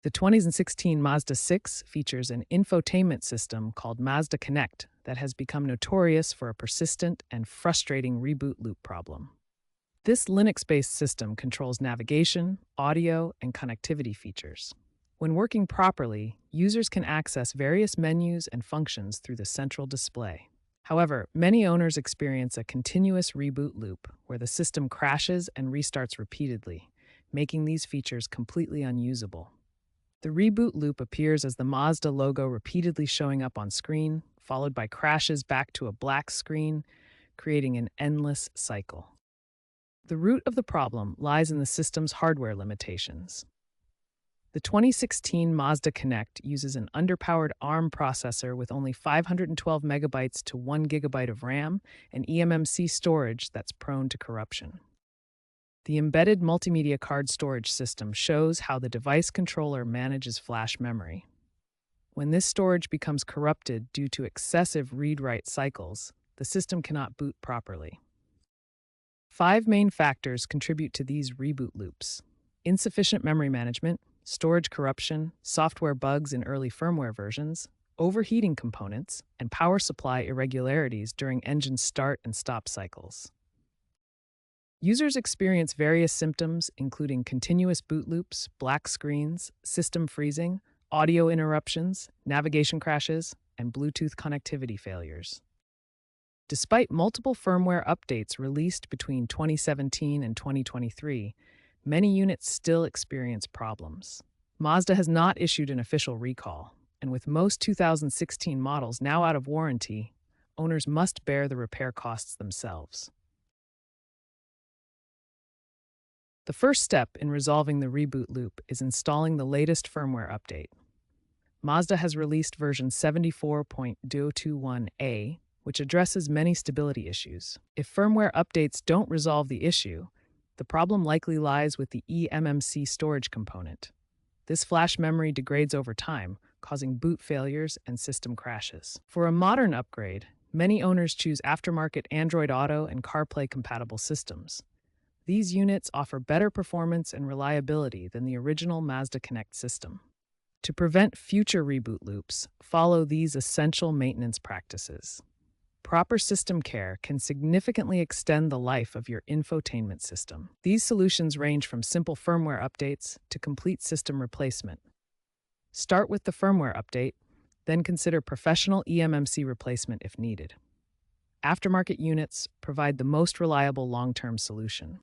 The 2016 Mazda 6 features an infotainment system called MZD Connect that has become notorious for a persistent and frustrating reboot loop problem. This Linux-based system controls navigation, audio, and connectivity features. When working properly, users can access various menus and functions through the central display. However, many owners experience a continuous reboot loop where the system crashes and restarts repeatedly, making these features completely unusable. The reboot loop appears as the Mazda logo repeatedly showing up on screen, followed by crashes back to a black screen, creating an endless cycle. The root of the problem lies in the system's hardware limitations. The 2016 Mazda Connect uses an underpowered ARM processor with only 512 megabytes to 1 gigabyte of RAM and eMMC storage that's prone to corruption. The embedded multimedia card storage system shows how the device controller manages flash memory. When this storage becomes corrupted due to excessive read-write cycles, the system cannot boot properly. 5 main factors contribute to these reboot loops: insufficient memory management, storage corruption, software bugs in early firmware versions, overheating components, and power supply irregularities during engine start and stop cycles. Users experience various symptoms, including continuous boot loops, black screens, system freezing, audio interruptions, navigation crashes, and Bluetooth connectivity failures. Despite multiple firmware updates released between 2017 and 2023, many units still experience problems. Mazda has not issued an official recall, and with most 2016 models now out of warranty, owners must bear the repair costs themselves. The first step in resolving the reboot loop is installing the latest firmware update. Mazda has released version 74.021A, which addresses many stability issues. If firmware updates don't resolve the issue, the problem likely lies with the eMMC storage component. This flash memory degrades over time, causing boot failures and system crashes. For a modern upgrade, many owners choose aftermarket Android Auto and CarPlay compatible systems. These units offer better performance and reliability than the original Mazda Connect system. To prevent future reboot loops, follow these essential maintenance practices. Proper system care can significantly extend the life of your infotainment system. These solutions range from simple firmware updates to complete system replacement. Start with the firmware update, then consider professional eMMC replacement if needed. Aftermarket units provide the most reliable long-term solution.